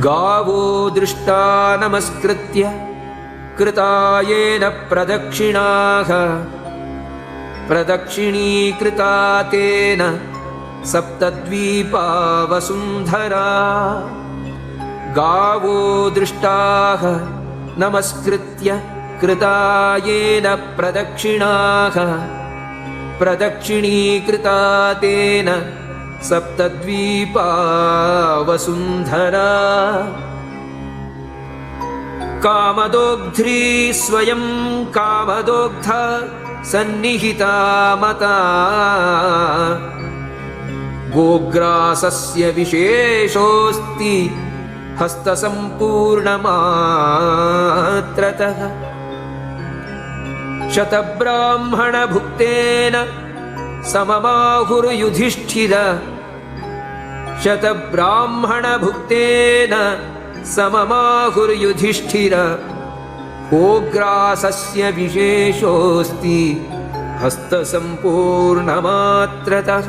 गावो दृष्टा नमस्कृत्य कृतायेन प्रदक्षिणाः प्रदक्षिणीकृता तेन सप्तद्वीपा वसुन्धरा गावो दृष्टाः नमस्कृत्य कृतायेन प्रदक्षिणाः प्रदक्षिणीकृता तेन सप्तद्वीपा वसुन्धरा कामदोग्ध्री स्वयं कामदोग्धा सन्निहिता मता गोग्रासस्य विशेषोऽस्ति हस्तसम्पूर्णमात्रतः शतब्राह्मणभुक्तेन सममाहुर्युधिष्ठिर शतब्राह्मणभुक्तेन सममाहुर्युधिष्ठिर गोग्रासस्य विशेषोऽस्ति हस्तसम्पूर्णमात्रतः